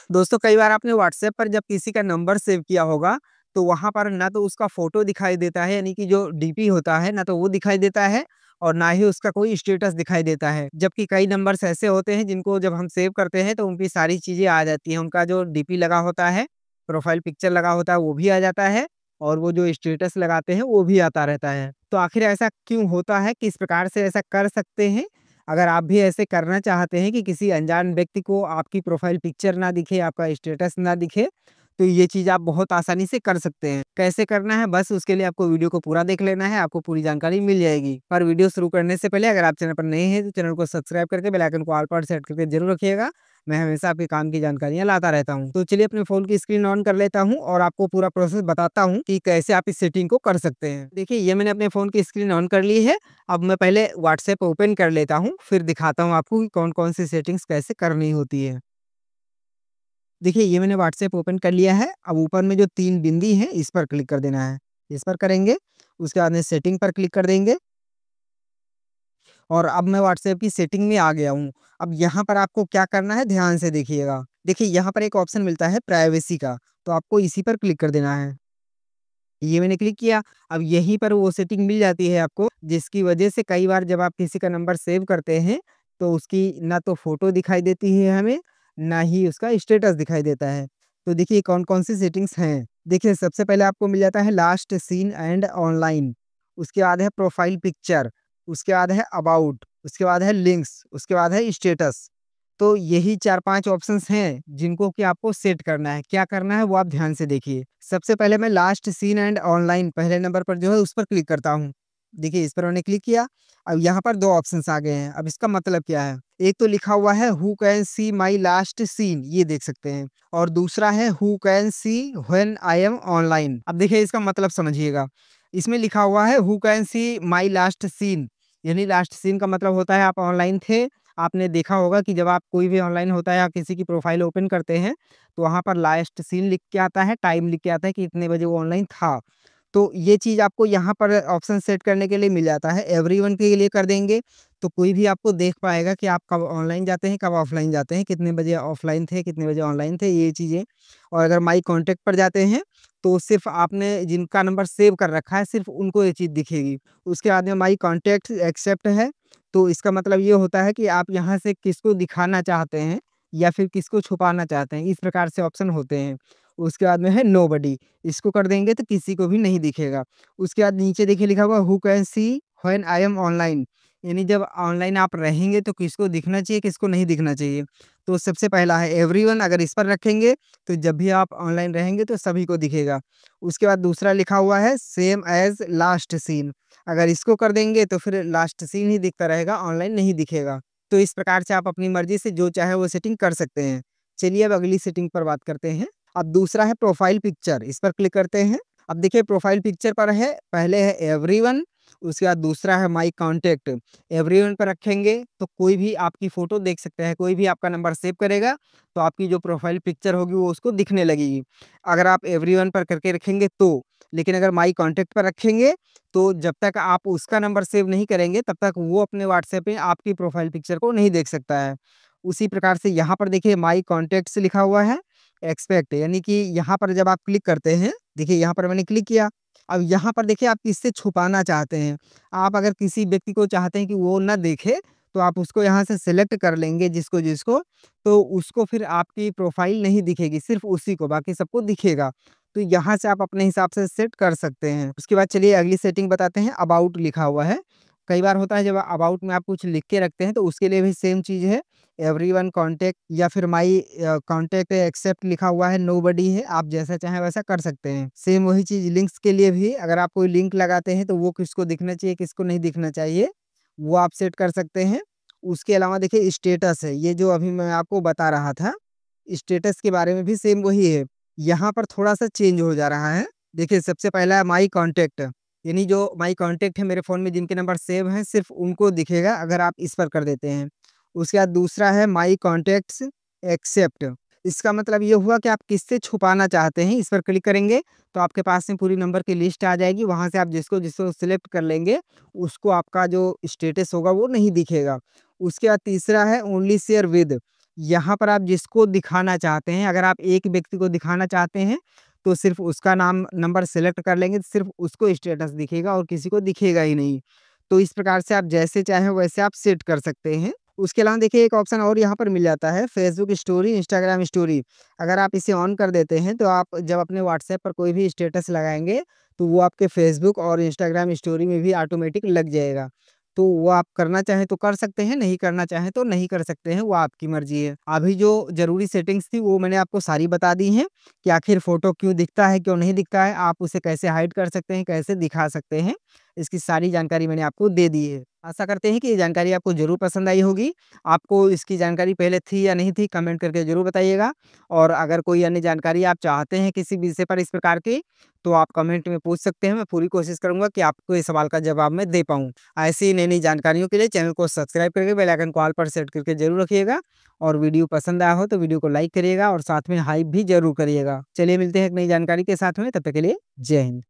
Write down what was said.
दोस्तों कई बार आपने व्हाट्सएप पर जब किसी का नंबर सेव किया होगा, तो वहाँ पर ना तो उसका फ़ोटो दिखाई देता है, यानी कि जो डीपी होता है, ना तो वो दिखाई देता है और ना ही उसका कोई स्टेटस दिखाई देता है। जबकि कई नंबर्स ऐसे होते हैं जिनको जब हम सेव करते हैं तो उनकी सारी चीज़ें आ जाती हैं। उनका जो डीपी लगा होता है, प्रोफ़ाइल पिक्चर लगा होता है वो भी आ जाता है और वो जो स्टेटस लगाते हैं वो भी आता रहता है। तो आखिर ऐसा क्यों होता है? किस प्रकार से ऐसा कर सकते हैं? अगर आप भी ऐसे करना चाहते हैं कि किसी अनजान व्यक्ति को आपकी प्रोफ़ाइल पिक्चर ना दिखे, आपका स्टेटस ना दिखे, तो ये चीज़ आप बहुत आसानी से कर सकते हैं। कैसे करना है? बस उसके लिए आपको वीडियो को पूरा देख लेना है, आपको पूरी जानकारी मिल जाएगी। पर वीडियो शुरू करने से पहले अगर आप चैनल पर नए हैं, तो चैनल को सब्सक्राइब करके बेल आइकन को ऑल पर सेट करके ज़रूर रखिएगा। मैं हमेशा आपके काम की जानकारियाँ लाता रहता हूँ। तो चलिए अपने फ़ोन की स्क्रीन ऑन कर लेता हूँ और आपको पूरा प्रोसेस बताता हूँ कि कैसे आप इस सेटिंग को कर सकते हैं। देखिए ये मैंने अपने फ़ोन की स्क्रीन ऑन कर ली है। अब मैं पहले व्हाट्सएप ओपन कर लेता हूँ, फिर दिखाता हूँ आपको कि कौन-कौन सी सेटिंग्स कैसे करनी होती है। देखिए ये मैंने व्हाट्सएप ओपन कर लिया है। अब ऊपर में जो 3 बिंदी हैं, इस पर क्लिक कर देना है। इस पर करेंगे, उसके बाद में सेटिंग पर क्लिक कर देंगे और अब मैं व्हाट्सएप की सेटिंग में आ गया हूँ। अब यहाँ पर आपको क्या करना है, ध्यान से देखिएगा। देखिए यहाँ पर एक ऑप्शन मिलता है प्राइवेसी का, तो आपको इसी पर क्लिक कर देना है। ये मैंने क्लिक किया। अब यहीं पर वो सेटिंग मिल जाती है आपको, जिसकी वजह से कई बार जब आप किसी का नंबर सेव करते हैं, तो उसकी ना तो फ़ोटो दिखाई देती है हमें, ना ही उसका स्टेटस दिखाई देता है। तो देखिए कौन-कौन सी सेटिंग्स हैं। देखिए सबसे पहले आपको मिल जाता है लास्ट सीन एंड ऑनलाइन, उसके बाद है प्रोफाइल पिक्चर, उसके बाद है अबाउट, उसके बाद है लिंक्स, उसके बाद है स्टेटस। तो यही 4-5 ऑप्शंस हैं, जिनको कि आपको सेट करना है। क्या करना है वो आप ध्यान से देखिए। सबसे पहले मैं लास्ट सीन एंड ऑनलाइन पहले नंबर पर जो है उस पर क्लिक करता हूँ। देखिए इस पर मैंने क्लिक किया। अब यहाँ पर 2 ऑप्शंस आ गए हैं। अब इसका मतलब क्या है? एक तो लिखा हुआ है who can see my last seen, ये देख सकते हैं और दूसरा है who can see when I am online. अब देखिए इसका मतलब समझिएगा। इसमें लिखा हुआ है who can see my last seen, यानी लास्ट सीन का मतलब होता है आप ऑनलाइन थे। आपने देखा होगा कि जब आप कोई भी ऑनलाइन होता है या किसी की प्रोफाइल ओपन करते हैं, तो वहाँ पर लास्ट सीन लिख के आता है, टाइम लिख के आता है कि इतने बजे वो ऑनलाइन था। तो ये चीज़ आपको यहाँ पर ऑप्शन सेट करने के लिए मिल जाता है। एवरीवन के लिए कर देंगे, तो कोई भी आपको देख पाएगा कि आप कब ऑनलाइन जाते हैं, कब ऑफलाइन जाते हैं, कितने बजे ऑफलाइन थे, कितने बजे ऑनलाइन थे, ये चीज़ें। और अगर माई कॉन्टैक्ट पर जाते हैं, तो सिर्फ़ आपने जिनका नंबर सेव कर रखा है, सिर्फ़ उनको ये चीज़ दिखेगी। उसके बाद में माई कॉन्टैक्ट एक्सेप्ट है, तो इसका मतलब ये होता है कि आप यहाँ से किसको दिखाना चाहते हैं या फिर किसको छुपाना चाहते हैं, इस प्रकार से ऑप्शन होते हैं। उसके बाद में है नोबडी, इसको कर देंगे तो किसी को भी नहीं दिखेगा। उसके बाद नीचे देखिए लिखा हुआ हू can see when I am online, यानी जब ऑनलाइन आप रहेंगे तो किसको दिखना चाहिए, किसको नहीं दिखना चाहिए। तो सबसे पहला है एवरीवन, अगर इस पर रखेंगे तो जब भी आप ऑनलाइन रहेंगे तो सभी को दिखेगा। उसके बाद दूसरा लिखा हुआ है सेम एज़ लास्ट सीन, अगर इसको कर देंगे तो फिर लास्ट सीन ही दिखता रहेगा, ऑनलाइन नहीं दिखेगा। तो इस प्रकार से आप अपनी मर्ज़ी से जो चाहे वो सेटिंग कर सकते हैं। चलिए अब अगली सेटिंग पर बात करते हैं। अब दूसरा है प्रोफाइल पिक्चर, इस पर क्लिक करते हैं। अब देखिए प्रोफाइल पिक्चर पर है, पहले है एवरीवन, उसके बाद दूसरा है माय कॉन्टैक्ट। एवरीवन पर रखेंगे तो कोई भी आपकी फ़ोटो देख सकता है, कोई भी आपका नंबर सेव करेगा, तो आपकी जो प्रोफाइल पिक्चर होगी वो उसको दिखने लगेगी। अगर आप एवरीवन पर करके रखेंगे तो, लेकिन अगर माय कॉन्टैक्ट पर रखेंगे, तो जब तक आप उसका नंबर सेव नहीं करेंगे, तब तक वो अपने व्हाट्सएप पे आपकी प्रोफाइल पिक्चर को नहीं देख सकता है। उसी प्रकार से यहाँ पर देखिए माय कॉन्टैक्ट्स लिखा हुआ है, एक्सपेक्ट, यानी कि यहाँ पर जब आप क्लिक करते हैं, देखिए यहाँ पर मैंने क्लिक किया। अब यहाँ पर देखिए आप किससे छुपाना चाहते हैं। आप अगर किसी व्यक्ति को चाहते हैं कि वो ना देखे, तो आप उसको यहाँ से सिलेक्ट कर लेंगे जिसको, तो उसको फिर आपकी प्रोफाइल नहीं दिखेगी, सिर्फ़ उसी को, बाकी सबको दिखेगा। तो यहाँ से आप अपने हिसाब से सेट कर सकते हैं। उसके बाद चलिए अगली सेटिंग बताते हैं, अबाउट लिखा हुआ है। कई बार होता है जब अबाउट में आप कुछ लिख के रखते हैं, तो उसके लिए भी सेम चीज़ है। एवरीवन कॉन्टैक्ट या फिर माई कॉन्टैक्ट एक्सेप्ट लिखा हुआ है, नोबडी है, आप जैसा चाहें वैसा कर सकते हैं। सेम वही चीज़ लिंक्स के लिए भी, अगर आप कोई लिंक लगाते हैं तो वो किसको दिखना चाहिए, किसको नहीं दिखना चाहिए, वो आप सेट कर सकते हैं। उसके अलावा देखिए स्टेटस है, ये जो अभी मैं आपको बता रहा था, स्टेटस के बारे में भी सेम वही है। यहाँ पर थोड़ा-सा चेंज हो जा रहा है। देखिए सबसे पहला है माई कॉन्टैक्ट, यानी जो माई कॉन्टैक्ट है मेरे फ़ोन में जिनके नंबर सेव हैं, सिर्फ़ उनको दिखेगा अगर आप इस पर कर देते हैं। उसके बाद दूसरा है माई कॉन्टैक्ट्स एक्सेप्ट, इसका मतलब ये हुआ कि आप किससे छुपाना चाहते हैं, इस पर क्लिक करेंगे तो आपके पास में पूरी नंबर की लिस्ट आ जाएगी। वहाँ से आप जिसको सिलेक्ट कर लेंगे, उसको आपका जो स्टेटस होगा वो नहीं दिखेगा। उसके बाद तीसरा है ओनली शेयर विद, यहाँ पर आप जिसको दिखाना चाहते हैं, अगर आप एक व्यक्ति को दिखाना चाहते हैं, तो सिर्फ़ उसका नाम नंबर सेलेक्ट कर लेंगे, सिर्फ़ उसको स्टेटस दिखेगा और किसी को दिखेगा ही नहीं। तो इस प्रकार से आप जैसे चाहें वैसे आप सेट कर सकते हैं। उसके अलावा देखिए एक ऑप्शन और यहाँ पर मिल जाता है फ़ेसबुक स्टोरी, इंस्टाग्राम स्टोरी। अगर आप इसे ऑन कर देते हैं, तो आप जब अपने व्हाट्सएप पर कोई भी स्टेटस लगाएँगे, तो वो आपके फ़ेसबुक और इंस्टाग्राम स्टोरी में भी ऑटोमेटिक लग जाएगा। तो वो आप करना चाहें तो कर सकते हैं, नहीं करना चाहें तो नहीं कर सकते हैं, वो आपकी मर्ज़ी है। अभी जो ज़रूरी सेटिंग्स थी वो मैंने आपको सारी बता दी हैं कि आखिर फ़ोटो क्यों दिखता है, क्यों नहीं दिखता है, आप उसे कैसे हाइड कर सकते हैं, कैसे दिखा सकते हैं, इसकी सारी जानकारी मैंने आपको दे दी है। आशा करते हैं कि ये जानकारी आपको ज़रूर पसंद आई होगी। आपको इसकी जानकारी पहले थी या नहीं थी, कमेंट करके ज़रूर बताइएगा और अगर कोई अन्य जानकारी आप चाहते हैं किसी विषय पर इस प्रकार की, तो आप कमेंट में पूछ सकते हैं। मैं पूरी कोशिश करूँगा कि आपको इस सवाल का जवाब मैं दे पाऊँ। ऐसी ही नई-नई जानकारियों के लिए चैनल को सब्सक्राइब करके बेल आइकन को ऑल पर सेट करके ज़रूर रखिएगा और वीडियो पसंद आया हो तो वीडियो को लाइक करिएगा और साथ में हाइप भी ज़रूर करिएगा। चलिए मिलते हैं एक नई जानकारी के साथ में, तब तक के लिए जय हिंद।